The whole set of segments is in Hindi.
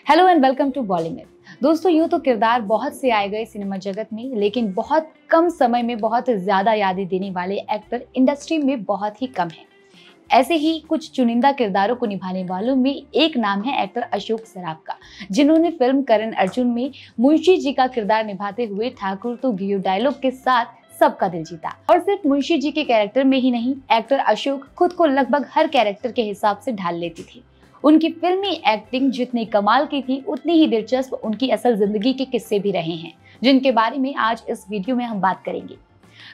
Hello and welcome to Bollywood. दोस्तों, यूं तो किरदार बहुत से आए गए सिनेमा जगत में, लेकिन बहुत कम समय में बहुत ज्यादा यादें देने वाले एक्टर इंडस्ट्री में बहुत ही कम हैं। ऐसे ही कुछ चुनिंदा किरदारों को निभाने वालों में एक नाम है एक्टर अशोक सराफ का, जिन्होंने फिल्म करण अर्जुन में मुंशी जी का किरदार निभाते हुए ठाकुर तो घियो डायलॉग के साथ सबका दिल जीता। और सिर्फ मुंशी जी के कैरेक्टर में ही नहीं, एक्टर अशोक खुद को लगभग हर कैरेक्टर के हिसाब से ढाल लेती थी। उनकी फिल्मी एक्टिंग जितनी कमाल की थी, उतनी ही दिलचस्प उनकी असल जिंदगी के किस्से भी रहे हैं, जिनके बारे में आज इस वीडियो में हम बात करेंगे।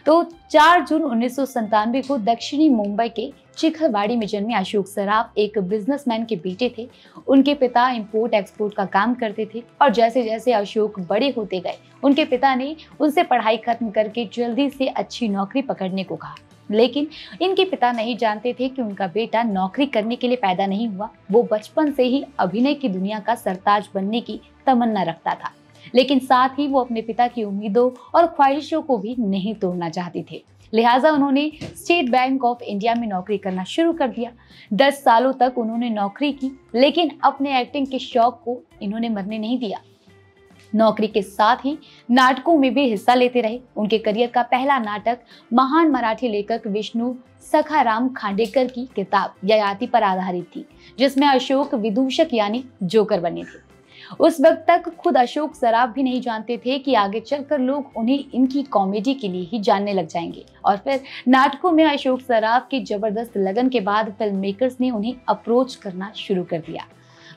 तो 4 जून 1997 को दक्षिणी मुंबई के चिखलवाड़ी में जन्मे अशोक सराफ एक बिजनेसमैन के बेटे थे। उनके पिता इंपोर्ट एक्सपोर्ट का काम करते थे और जैसे जैसे अशोक बड़े होते गए, उनके पिता ने उनसे पढ़ाई खत्म करके जल्दी से अच्छी नौकरी पकड़ने को कहा। लेकिन इनके पिता नहीं जानते थे कि उनका बेटा नौकरी करने के लिए पैदा नहीं हुआ। वो बचपन से ही अभिनय की दुनिया का सरताज बनने की तमन्ना रखता था, लेकिन साथ ही वो अपने पिता की उम्मीदों और ख्वाहिशों को भी नहीं तोड़ना चाहते थे। लिहाजा उन्होंने स्टेट बैंक ऑफ इंडिया में नौकरी करना शुरू कर दिया। 10 सालों तक उन्होंने नौकरी की, लेकिन अपने एक्टिंग के शौक को इन्होंने मरने नहीं दिया। नौकरी के साथ ही नाटकों में भी हिस्सा लेते रहे। उनके करियर का पहला नाटक महान मराठी लेखक विष्णु सखाराम खांडेकर की किताब ययाति पर आधारित थी, जिसमें अशोक विदूषक यानी जोकर बने थे। उस वक्त तक खुद अशोक सराफ भी नहीं जानते थे कि आगे चलकर लोग उन्हें इनकी कॉमेडी के लिए ही जानने लग जाएंगे। और फिर नाटकों में अशोक सराफ की जबरदस्त लगन के बाद फिल्म मेकर्स ने उन्हें अप्रोच करना शुरू कर दिया।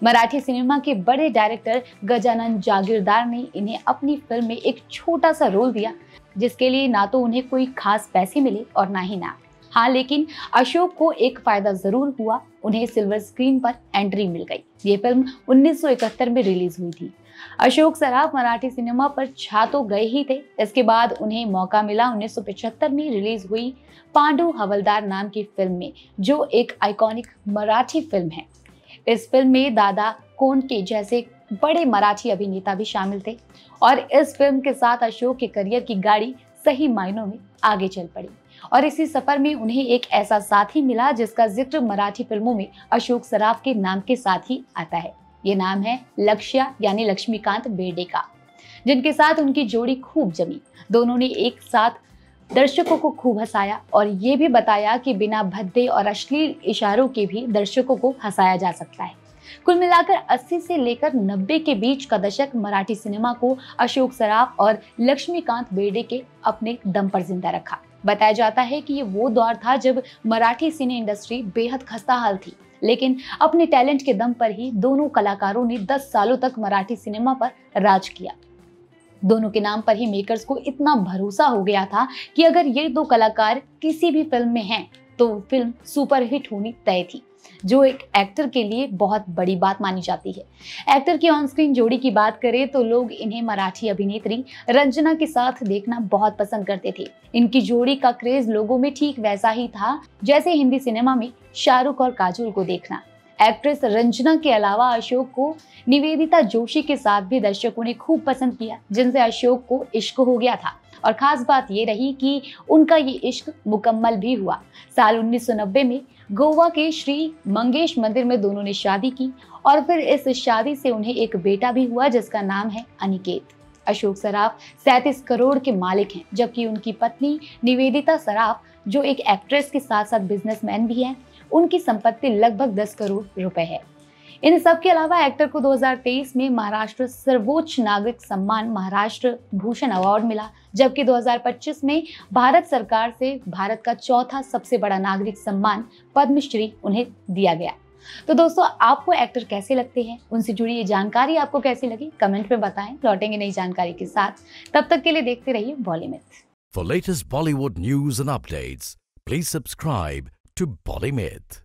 मराठी सिनेमा के बड़े डायरेक्टर गजानन जागीरदार ने इन्हें अपनी फिल्म में एक छोटा सा रोल दिया, जिसके लिए ना तो उन्हें कोई खास पैसे मिले और ना ही नाम। हाँ, लेकिन अशोक को एक फायदा जरूर हुआ, उन्हें सिल्वर स्क्रीन पर एंट्री मिल गई। ये फिल्म 1971 में रिलीज हुई थी। अशोक सराफ मराठी सिनेमा पर छा तो गए ही थे। इसके बाद उन्हें मौका मिला 1975 में रिलीज हुई पांडु हवलदार नाम की फिल्म में, जो एक आइकॉनिक मराठी फिल्म है। इस फिल्म में दादा कोंडके जैसे बड़े मराठी अभिनेता भी शामिल थे और इस फिल्म के साथ अशोक के करियर की गाड़ी सही मायनों में आगे चल पड़ी। और इसी सफर में उन्हें एक ऐसा साथी मिला जिसका जिक्र मराठी फिल्मों में अशोक सराफ के नाम के साथ ही आता है। ये नाम है लक्ष्या यानी लक्ष्मीकांत बेर्डे का, जिनके साथ उनकी जोड़ी खूब जमी। दोनों ने एक साथ दर्शकों को खूब हंसाया और ये भी बताया कि बिना भद्दे और अश्लील इशारों के भी दर्शकों को हंसाया जा सकता है। कुल मिलाकर 80 से लेकर 90 के बीच का दशक मराठी सिनेमा को अशोक सराफ और लक्ष्मीकांत बेर्डे के अपने दम पर जिंदा रखा। बताया जाता है कि ये वो दौर था जब मराठी सिने इंडस्ट्री बेहद खस्ताहाल थी, लेकिन अपने टैलेंट के दम पर ही दोनों कलाकारों ने 10 सालों तक मराठी सिनेमा पर राज किया। दोनों के नाम पर ही मेकर्स को इतना भरोसा हो गया था कि अगर ये 2 कलाकार किसी भी फिल्म में हैं तो फिल्म सुपरहिट होनी तय थी, जो एक एक्टर के लिए बहुत बड़ी बात मानी जाती है। एक्टर की ऑन स्क्रीन जोड़ी की बात करें तो लोग इन्हें मराठी अभिनेत्री रंजना के साथ देखना बहुत पसंद करते थे। इनकी जोड़ी का क्रेज लोगों में ठीक वैसा ही था जैसे हिंदी सिनेमा में शाहरुख और काजोल को देखना। एक्ट्रेस रंजना के अलावा अशोक को निवेदिता जोशी के साथ भी दर्शकों ने खूब पसंद किया, जिनसे अशोक को इश्क हो गया था। और खास बात ये रही कि उनका ये इश्क मुकम्मल भी हुआ। साल 1990 में गोवा के श्री मंगेश मंदिर में दोनों ने शादी की और फिर इस शादी से उन्हें एक बेटा भी हुआ, जिसका नाम है अनिकेत। अशोक सराफ 37 करोड़ के मालिक हैं, जबकि उनकी पत्नी निवेदिता सराफ, जो एक एक्ट्रेस के साथ साथ बिजनेसमैन भी हैं, उनकी संपत्ति लगभग 10 करोड़ रुपए है। इन सब के अलावा एक्टर को 2023 में महाराष्ट्र सर्वोच्च नागरिक सम्मान महाराष्ट्र भूषण अवार्ड मिला, जबकि 2025 में भारत सरकार से भारत का चौथा सबसे बड़ा नागरिक सम्मान पद्मश्री उन्हें दिया गया। तो दोस्तों, आपको एक्टर कैसे लगते हैं, उनसे जुड़ी ये जानकारी आपको कैसी लगी, कमेंट में बताएं। लौटेंगे नई जानकारी के साथ, तब तक के लिए देखते रहिए बॉलीमिथ। For latest Bollywood news and updates, please subscribe to Bollymith.